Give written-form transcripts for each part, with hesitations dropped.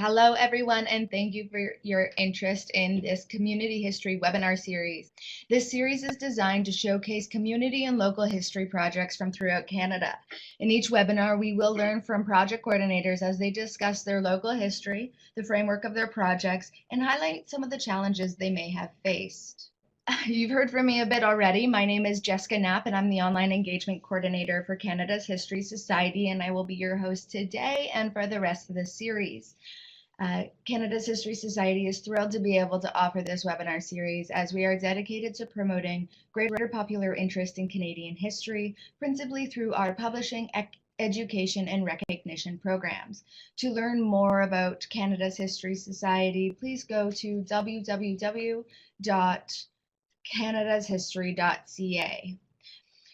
Hello, everyone, and thank you for your interest in this community history webinar series. This series is designed to showcase community and local history projects from throughout Canada. In each webinar, we will learn from project coordinators as they discuss their local history, the framework of their projects, and highlight some of the challenges they may have faced. You've heard from me a bit already. My name is Jessica Knapp, and I'm the Online Engagement Coordinator for Canada's History Society, and I will be your host today and for the rest of this series. Canada's History Society is thrilled to be able to offer this webinar series as we are dedicated to promoting greater popular interest in Canadian history, principally through our publishing, education, and recognition programs. To learn more about Canada's History Society, please go to www.canadashistory.ca.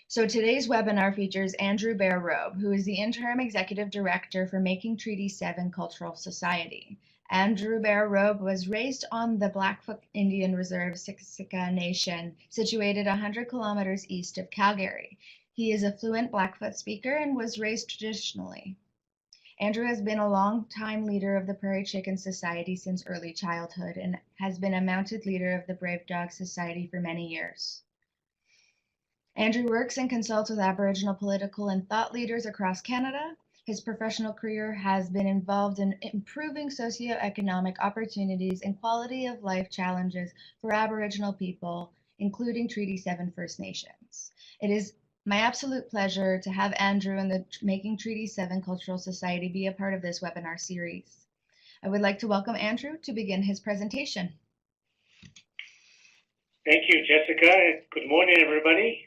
So today's webinar features Andrew Bear Robe, who is the Interim Executive Director for Making Treaty 7 Cultural Society. Andrew Bear Robe was raised on the Blackfoot Indian Reserve Siksika Nation, situated 100 kilometers east of Calgary. He is a fluent Blackfoot speaker and was raised traditionally. Andrew has been a long-time leader of the Prairie Chicken Society since early childhood and has been a mounted leader of the Brave Dog Society for many years. Andrew works and consults with Aboriginal political and thought leaders across Canada. His professional career has been involved in improving socioeconomic opportunities and quality of life challenges for Aboriginal people, including Treaty 7 First Nations. It is my absolute pleasure to have Andrew and the Making Treaty 7 Cultural Society be a part of this webinar series. I would like to welcome Andrew to begin his presentation. Thank you, Jessica. Good morning, everybody.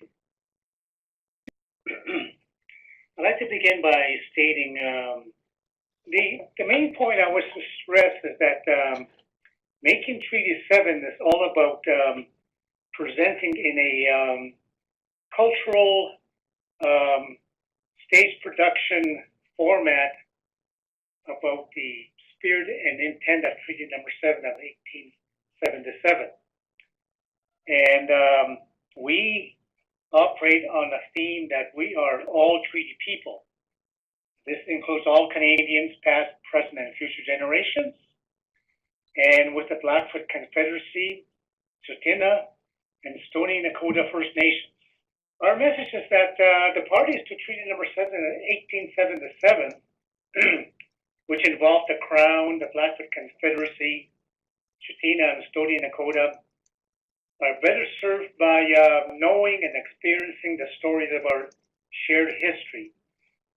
I'd like to begin by stating the main point I wish to stress is that Making Treaty 7 is all about presenting in a cultural stage production format about the spirit and intent of Treaty Number 7 of 1877. And we operate on a theme that we are all treaty people. This includes all Canadians, past, present, and future generations. And with the Blackfoot Confederacy, Tsuut'ina, and Stoney Nakoda First Nations. Our message is that the parties to Treaty Number 7 of 1877, which involved the Crown, the Blackfoot Confederacy, Tsuut'ina, and Stoney Nakoda, are better served by knowing and experiencing the stories of our shared history,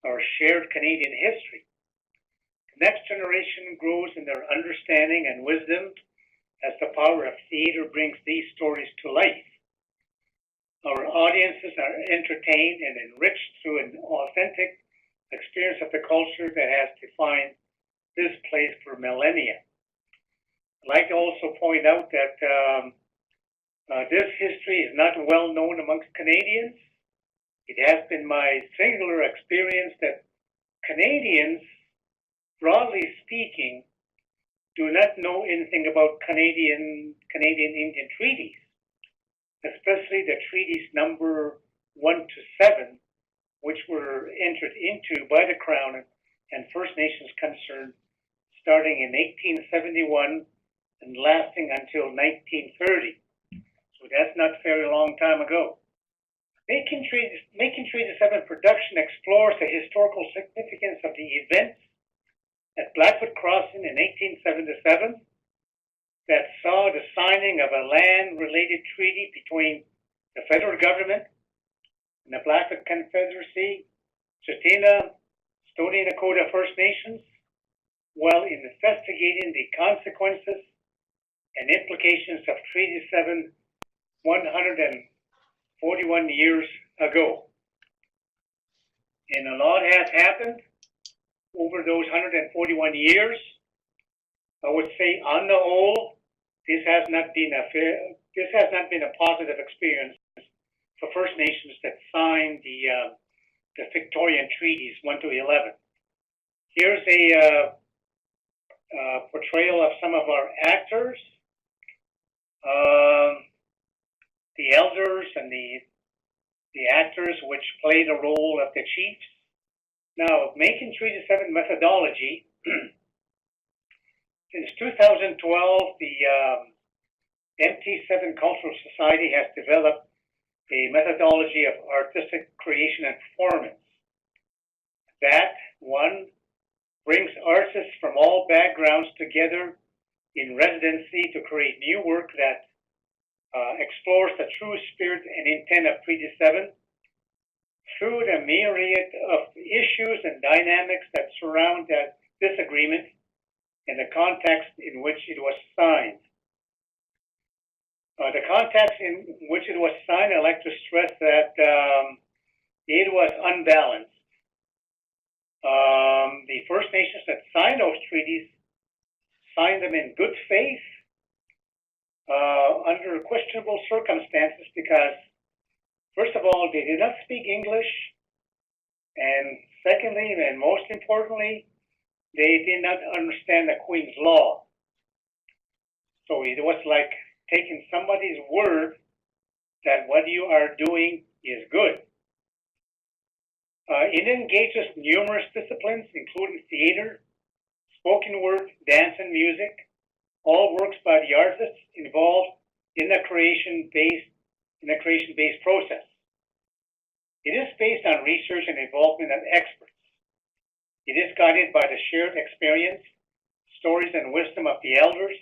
our shared Canadian history. The next generation grows in their understanding and wisdom as the power of theater brings these stories to life. Our audiences are entertained and enriched through an authentic experience of the culture that has defined this place for millennia. I'd like to also point out that this history is not well known amongst Canadians. It has been my singular experience that Canadians, broadly speaking, do not know anything about Canadian Indian treaties, especially the treaties number 1 to 7, which were entered into by the Crown and First Nations concerned starting in 1871 and lasting until 1930. So that's not a very long time ago. Making Treaty 7 production explores the historical significance of the events at Blackfoot Crossing in 1877 that saw the signing of a land-related treaty between the federal government and the Blackfoot Confederacy, Tsuut'ina, Stoney Nakoda First Nations, while investigating the consequences and implications of Treaty 7 141 years ago. And a lot has happened over those 141 years. I would say, on the whole, this has not been a positive experience for First Nations that signed the Victorian treaties 1 to 11. Here's a portrayal of some of our actors. The elders and the actors which play the role of the chiefs. Now, Making Treaty 7 methodology Since 2012, the MT7 Cultural Society has developed a methodology of artistic creation and performance that, one, brings artists from all backgrounds together in residency to create new work that explores the true spirit and intent of Treaty 7 through the myriad of issues and dynamics that surround this agreement and the context in which it was signed. The context in which it was signed, I'd like to stress that it was unbalanced. The First Nations that signed those treaties signed them in good faith under questionable circumstances because, first of all, they did not speak English, and secondly, and most importantly, they did not understand the Queen's law. So it was like taking somebody's word that what you are doing is good. It engages numerous disciplines, including theater, spoken word, dance, and music, all works by the artists involved in the creation-based process. It is based on research and involvement of experts. It is guided by the shared experience, stories, and wisdom of the elders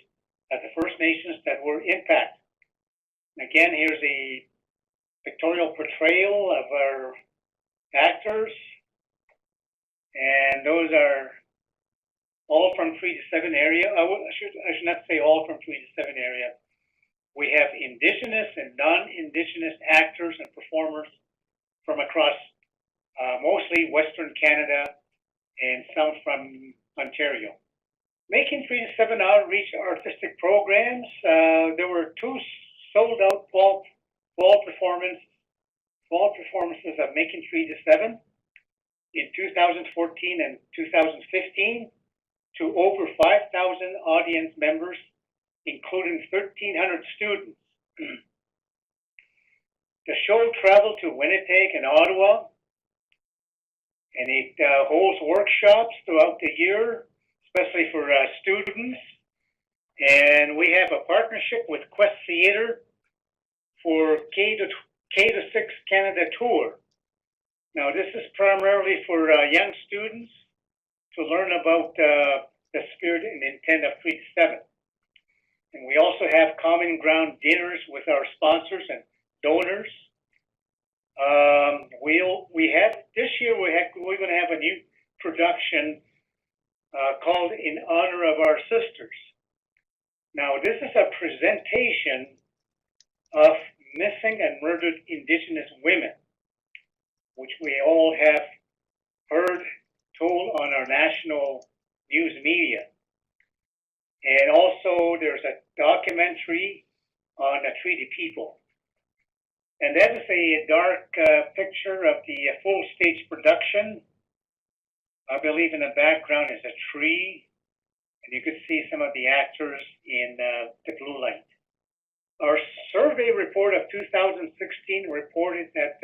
of the First Nations that were impacted. Again, here's a pictorial portrayal of our actors, and those are all from Treaty 7 area. I should not say all from Treaty 7 area. We have Indigenous and non-Indigenous actors and performers from across mostly Western Canada and some from Ontario. Making Treaty 7 outreach artistic programs, there were two sold-out fall performances of Making Treaty 7 in 2014 and 2015 to over 5,000 audience members, including 1,300 students. The show traveled to Winnipeg and Ottawa, and it holds workshops throughout the year, especially for students. And we have a partnership with Quest Theatre for K-6 Canada tour. Now, this is primarily for young students to learn about the spirit and intent of Treaty 7. And we also have common ground dinners with our sponsors and donors. This year we're going to have a new production called In Honor of Our Sisters. Now, this is a presentation of missing and murdered Indigenous women, which we all have heard told on our national news media. And also there's a documentary on the Treaty people. And that is a dark picture of the full stage production. I believe in the background is a tree, and you could see some of the actors in the blue light. Our survey report of 2016 reported that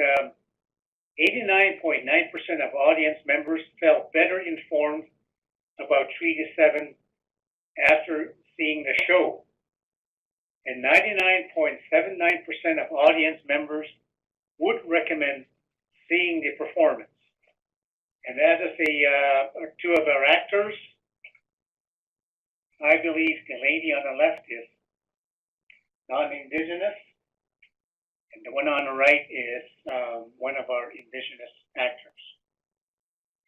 89.9% of audience members felt better informed about Treaty 7 after seeing the show. And 99.79% of audience members would recommend seeing the performance. And that is two of our actors. I believe the lady on the left is non-Indigenous, and the one on the right is one of our Indigenous actors.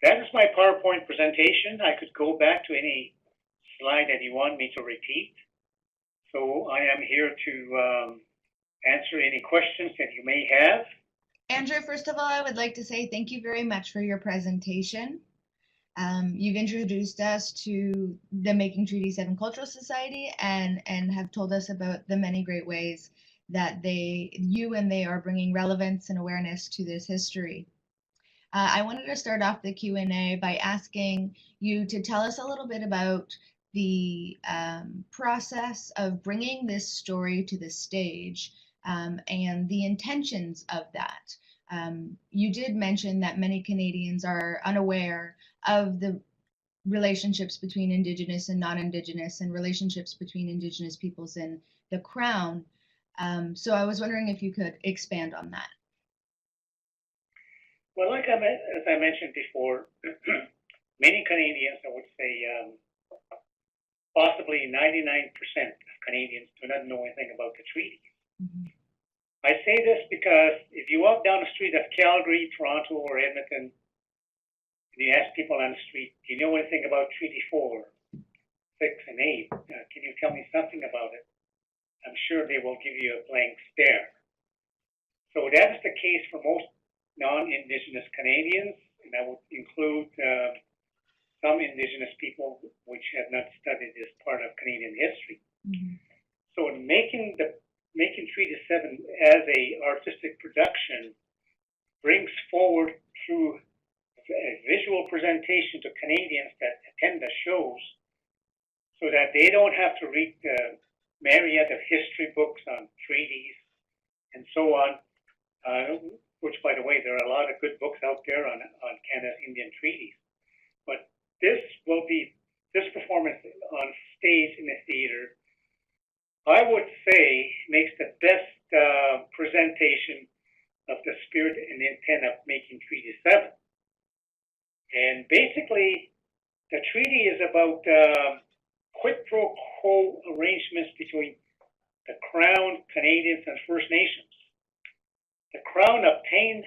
That is my PowerPoint presentation. I could go back to any slide that you want me to repeat. So I am here to answer any questions that you may have. Andrew, first of all, I would like to say thank you very much for your presentation. You've introduced us to the Making Treaty 7 Cultural Society and have told us about the many great ways that you and they are bringing relevance and awareness to this history. I wanted to start off the Q&A by asking you to tell us a little bit about the process of bringing this story to the stage and the intentions of that. You did mention that many Canadians are unaware of the relationships between Indigenous and non-Indigenous, and relationships between Indigenous peoples and the Crown. So I was wondering if you could expand on that. Well, as I mentioned before, many Canadians, I would say possibly 99% of Canadians do not know anything about the treaty. Mm-hmm. I say this because if you walk down the street of Calgary, Toronto, or Edmonton, and you ask people on the street, do you know anything about Treaty 4, 6, and 8? Can you tell me something about it? I'm sure they will give you a blank stare. So that is the case for most non-Indigenous Canadians, and I would include some Indigenous people which have not studied this part of Canadian history. Mm-hmm. So making Treaty 7 as a artistic production brings forward through a visual presentation to Canadians that attend the shows, so that they don't have to read the myriad of history books on treaties and so on, which, by the way, there are a lot of good books out there on Canada's Indian treaties. But this performance on stage in the theater, I would say, makes the best presentation of the spirit and intent of making Treaty 7. And basically, the treaty is about quid pro quo arrangements between the Crown, Canadians, and First Nations. The Crown obtained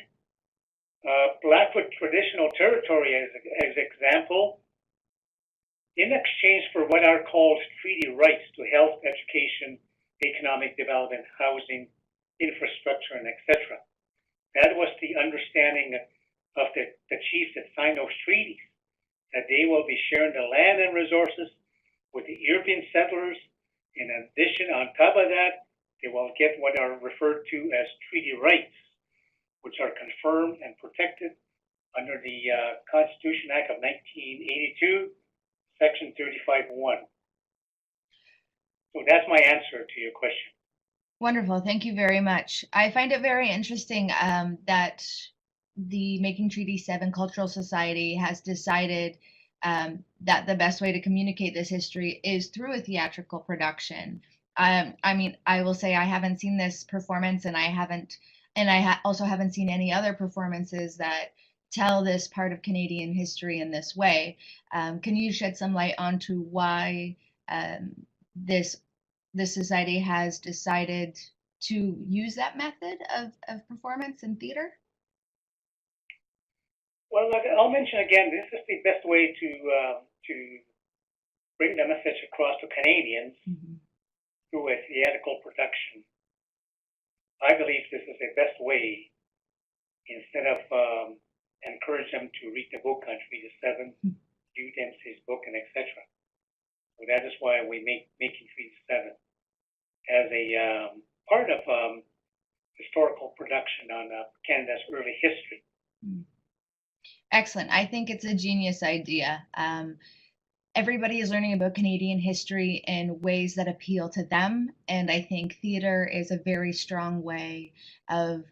Blackfoot traditional territory as example in exchange for what are called treaty rights to health, education, economic development, housing, infrastructure, and etc. That was the understanding of the chiefs that signed those treaties, that they will be sharing the land and resources with the European settlers. In addition, on top of that, they will get what are referred to as treaty rights, which are confirmed and protected under the Constitution Act of 1982, Section 35(1). So that's my answer to your question. Wonderful. Thank you very much. I find it very interesting that the Making Treaty 7 Cultural Society has decided that the best way to communicate this history is through a theatrical production. I mean, I will say I haven't seen this performance, and I also haven't seen any other performances that tell this part of Canadian history in this way. Can you shed some light onto why this society has decided to use that method of performance in theater? Well, I'll mention again, this is the best way to bring the message across to Canadians through a theatrical production. I believe this is the best way, instead of encourage them to read the book on Treaty 7, view Dempsey's book, and etc. So that is why we Making Treaty 7 as a part of historical production on Canada's early history. Excellent. I think it's a genius idea. Everybody is learning about Canadian history in ways that appeal to them, and I think theater is a very strong way of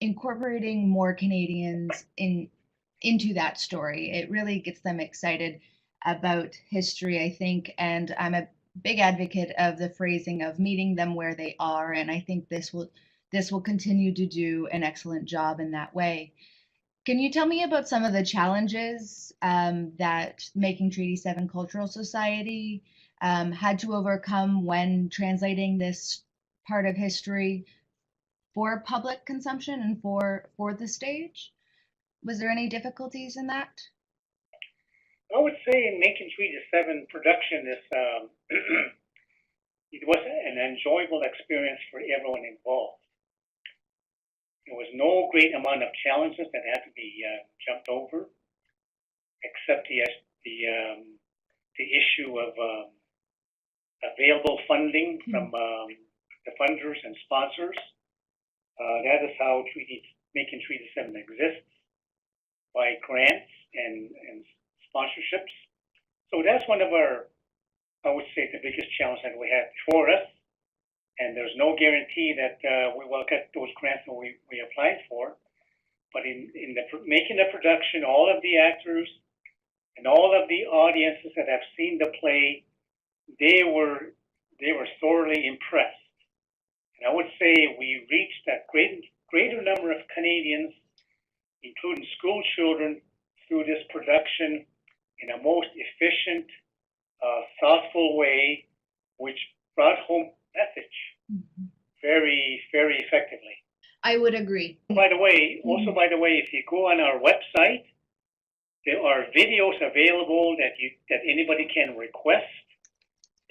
incorporating more Canadians into that story. It really gets them excited about history, I think, and I'm a big advocate of the phrasing of meeting them where they are, and I think this will continue to do an excellent job in that way. Can you tell me about some of the challenges that Making Treaty 7 Cultural Society had to overcome when translating this part of history for public consumption and for the stage? Was there any difficulties in that? I would say in Making Treaty 7 production is it was an enjoyable experience for everyone involved. There was no great amount of challenges that had to be jumped over, except the issue of available funding from the funders and sponsors. That is how Making Treaty 7 exists, by grants and sponsorships. So that's one of our, I would say, the biggest challenge that we have before us. And there's no guarantee that we will get those grants that we applied for. But in making the production, all of the actors And all of the audiences that have seen the play, they were thoroughly impressed. And I would say we reached a greater number of Canadians, including school children, through this production in a most efficient, thoughtful way, which brought home message very, very effectively. I would agree. By the way, if you go on our website, there are videos available that anybody can request,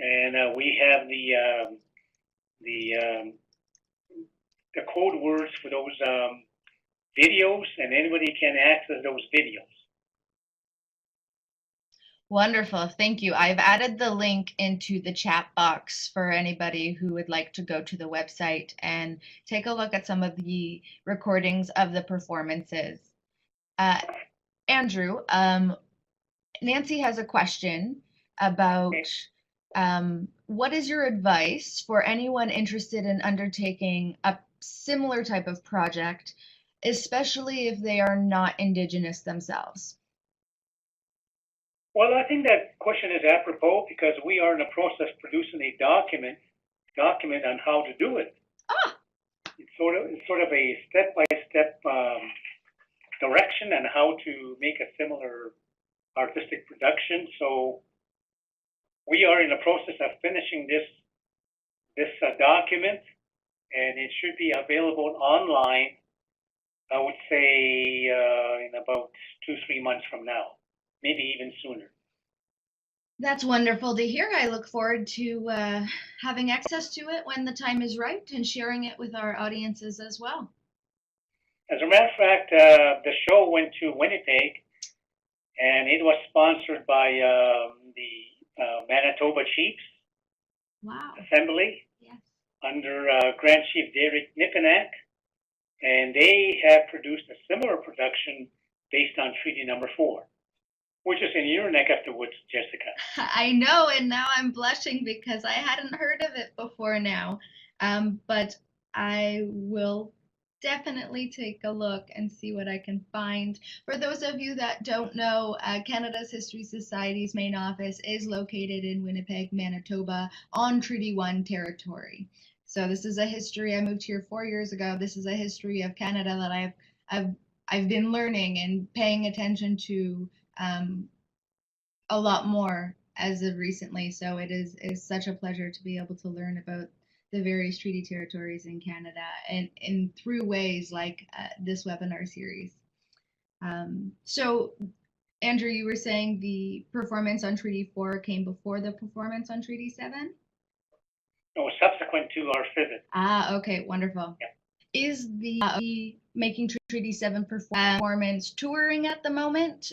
and we have the code words for those videos, and anybody can access those videos. Wonderful. Thank you. I've added the link into the chat box for anybody who would like to go to the website and take a look at some of the recordings of the performances. Andrew, Nancy has a question about what is your advice for anyone interested in undertaking a similar type of project, especially if they are not Indigenous themselves? Well, I think that question is apropos because we are in the process of producing a document on how to do it. It's sort of a step-by-step direction on how to make a similar artistic production. So we are in the process of finishing this document, and it should be available online, I would say, in about 2-3 months from now. Maybe even sooner. That's wonderful to hear. I look forward to having access to it when the time is right and sharing it with our audiences as well. As a matter of fact, the show went to Winnipeg, and it was sponsored by the Manitoba Chiefs Assembly under Grand Chief Derek Nipinak, and they have produced a similar production based on Treaty Number 4. Which is in your neck of the woods, Jessica. I know, and now I'm blushing because I hadn't heard of it before now. But I will definitely take a look and see what I can find. For those of you that don't know, Canada's History Society's main office is located in Winnipeg, Manitoba, on Treaty 1 territory. So this is a history. I moved here 4 years ago. This is a history of Canada that I've been learning and paying attention to a lot more as of recently. So it is such a pleasure to be able to learn about the various treaty territories in Canada and through ways like this webinar series. So Andrew, you were saying the performance on Treaty 4 came before the performance on Treaty 7? No, subsequent to our visit. Okay, wonderful. Yeah. Is the Making Treaty 7 performance touring at the moment?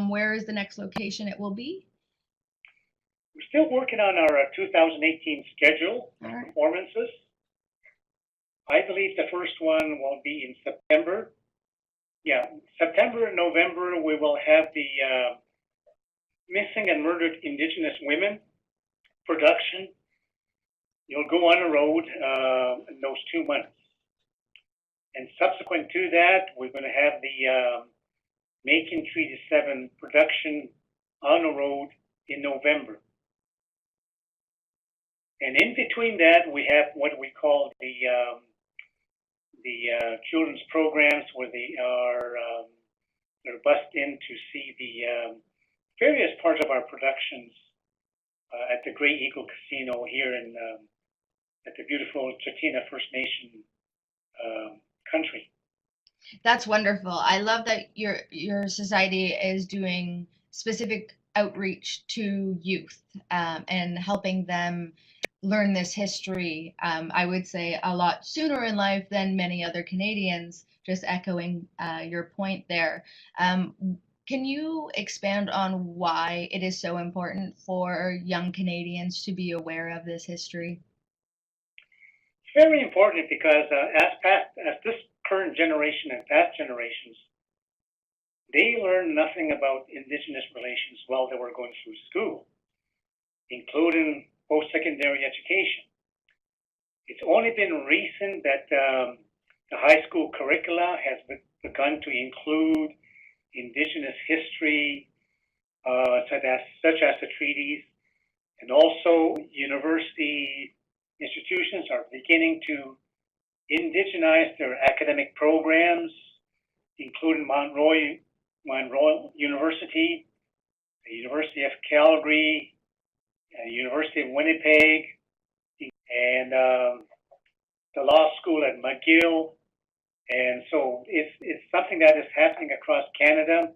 Where is the next location it will be? We're still working on our 2018 schedule of performances. I believe the first one will be in September. Yeah, September and November we will have the Missing and Murdered Indigenous Women production. You'll go on the road in those 2 months. And subsequent to that, we're going to have the Making Treaty 7 production on the road in November. And in between that, we have what we call the children's programs, where they're bussed in to see the various parts of our productions at the Grey Eagle Casino here at the beautiful Chatina First Nation country. That's wonderful. I love that your society is doing specific outreach to youth and helping them learn this history, I would say a lot sooner in life than many other Canadians, just echoing your point there. Can you expand on why it is so important for young Canadians to be aware of this history? It's very important because as this current generation and past generations, they learn nothing about Indigenous relations while they were going through school, including post-secondary education. It's only been recent that the high school curricula has begun to include Indigenous history such as the treaties, and also university institutions are beginning to indigenize their academic programs, including Mount Royal University, the University of Calgary, the University of Winnipeg, and the law school at McGill. And so it's something that is happening across Canada.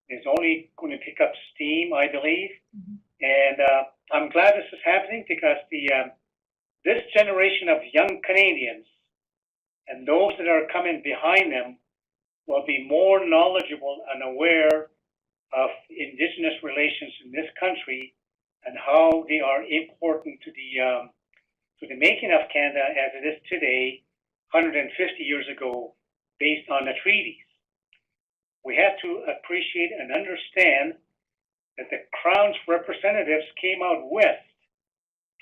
It's only going to pick up steam, I believe. Mm-hmm. And I'm glad this is happening because this generation of young Canadians and those that are coming behind them will be more knowledgeable and aware of Indigenous relations in this country and how they are important to the making of Canada as it is today, 150 years ago, based on the treaties. We have to appreciate and understand that the Crown's representatives came out west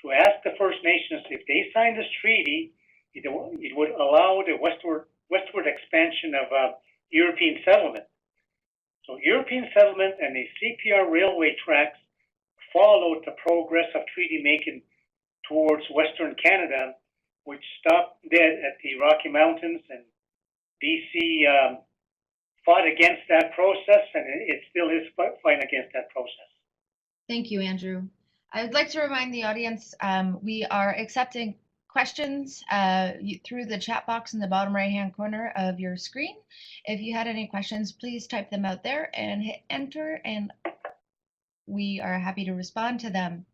to ask the First Nations if they signed this treaty, it would allow the westward expansion of European settlement. So European settlement and the CPR railway tracks followed the progress of treaty making towards Western Canada, which stopped dead at the Rocky Mountains, and BC fought against that process, and it still is fighting against that process. Thank you, Andrew. I would like to remind the audience we are accepting questions through the chat box in the bottom right-hand corner of your screen. If you had any questions, please type them out there and hit enter, and we are happy to respond to them.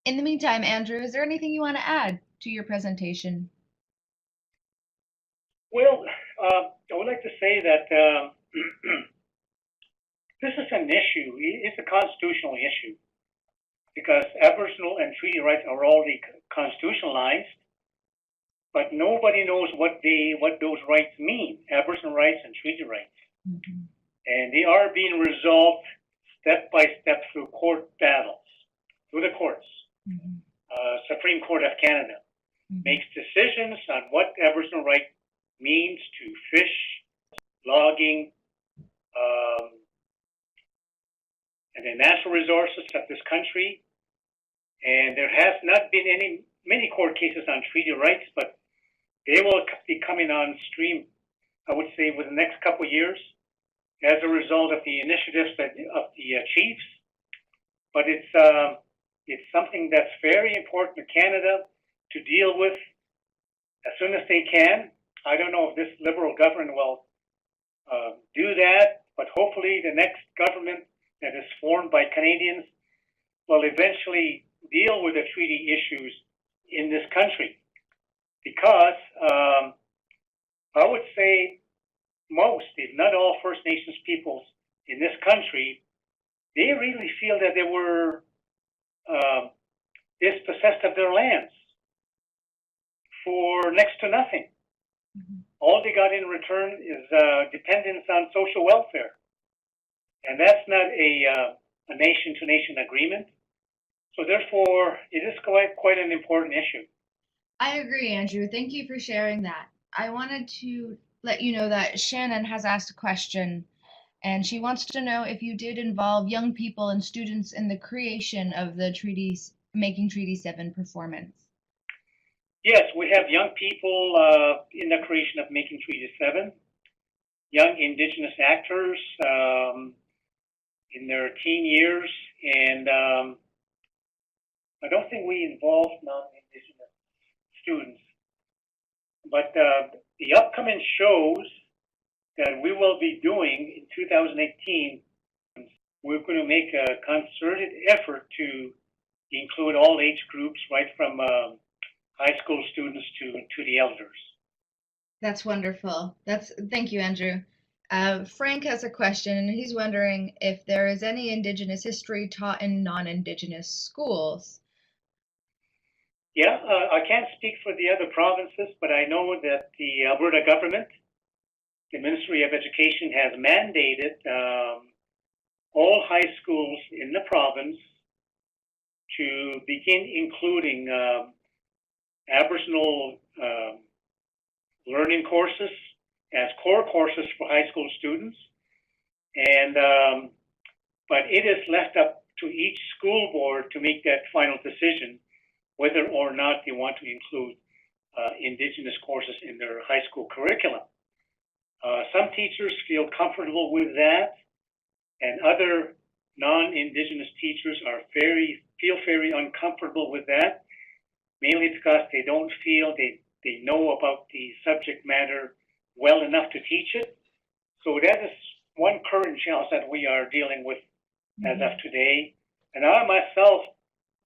In the meantime, Andrew, is there anything you want to add to your presentation? Well, I would like to say that this is an issue. It's a constitutional issue because Aboriginal and treaty rights are already constitutionalized, but nobody knows what those rights mean, Aboriginal rights and treaty rights. Mm-hmm. And they are being resolved step by step through court battles, through the courts. Mm-hmm. Supreme Court of Canada mm-hmm. makes decisions on what Aboriginal right means to fish, logging, and the natural resources of this country. And there has not been many court cases on treaty rights, but they will be coming on stream, I would say, within the next couple of years as a result of the initiatives of the chiefs. But it's something that's very important to Canada to deal with as soon as they can. I don't know if this Liberal government will do that, but hopefully the next government that is formed by Canadians will eventually deal with the treaty issues in this country. Because I would say most, if not all, First Nations peoples in this country, they really feel that they were dispossessed of their lands for next to nothing. Mm-hmm. All they got in return is dependence on social welfare. And that's not a nation-to-nation agreement. So therefore, it is quite an important issue. I agree, Andrew. Thank you for sharing that. I wanted to let you know that Shannon has asked a question, and she wants to know if you did involve young people and students in the creation of the treaties, Making Treaty 7 performance. Yes, we have young people in the creation of Making Treaty 7, young Indigenous actors in their teen years, and I don't think we involved non-Indigenous students. But the upcoming shows that we will be doing in 2018, we're going to make a concerted effort to include all age groups, right from high school students to the elders. That's wonderful. Thank you, Andrew. Frank has a question, and he's wondering if there is any Indigenous history taught in non-Indigenous schools. Yeah, I can't speak for the other provinces, but I know that the Alberta government, the Ministry of Education, has mandated all high schools in the province to begin including Aboriginal learning courses as core courses for high school students. And but it is left up to each school board to make that final decision whether or not they want to include Indigenous courses in their high school curriculum. Some teachers feel comfortable with that, and other non-Indigenous teachers feel very uncomfortable with that, mainly because they don't feel they know about the subject matter well enough to teach it. So that is one current challenge that we are dealing with as of today. And I myself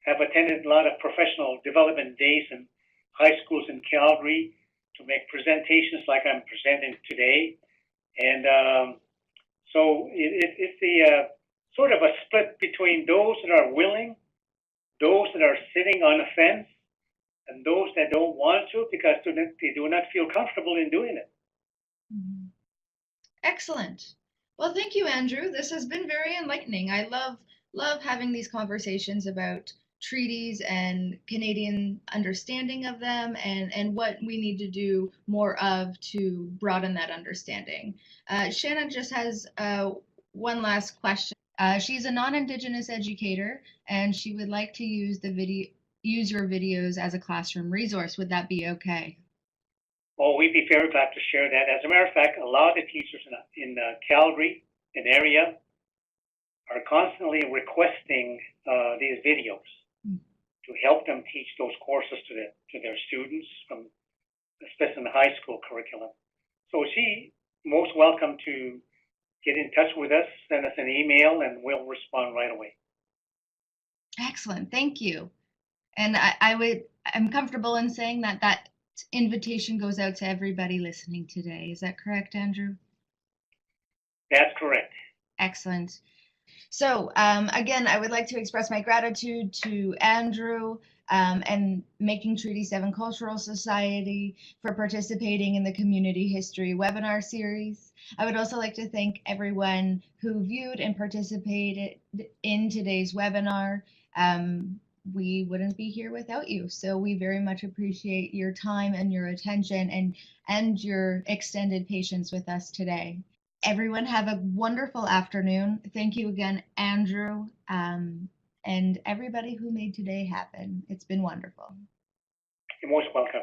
have attended a lot of professional development days in high schools in Calgary to make presentations like I'm presenting today. And so it's the sort of a split between those that are willing, those that are sitting on the fence, and those that don't want to because they do not feel comfortable in doing it. Excellent. Well, thank you, Andrew. This has been very enlightening. I love having these conversations about treaties and Canadian understanding of them and what we need to do more of to broaden that understanding. Shannon just has one last question. She's a non-Indigenous educator and she would like to use your videos as a classroom resource. Would that be okay? Oh, we'd be very glad to share that. As a matter of fact, a lot of the teachers in Calgary and area are constantly requesting these videos to help them teach those courses to their students, especially in the high school curriculum. So she most welcome to get in touch with us, send us an email, and we'll respond right away. Excellent, thank you. And I'm comfortable in saying that invitation goes out to everybody listening today. Is that correct, Andrew? That's correct. Excellent. So again, I would like to express my gratitude to Andrew and Making Treaty 7 Cultural Society for participating in the Community History webinar series. I would also like to thank everyone who viewed and participated in today's webinar. We wouldn't be here without you. So we very much appreciate your time and your attention and your extended patience with us today. Everyone have a wonderful afternoon. Thank you again, Andrew, and everybody who made today happen. It's been wonderful. You're most welcome.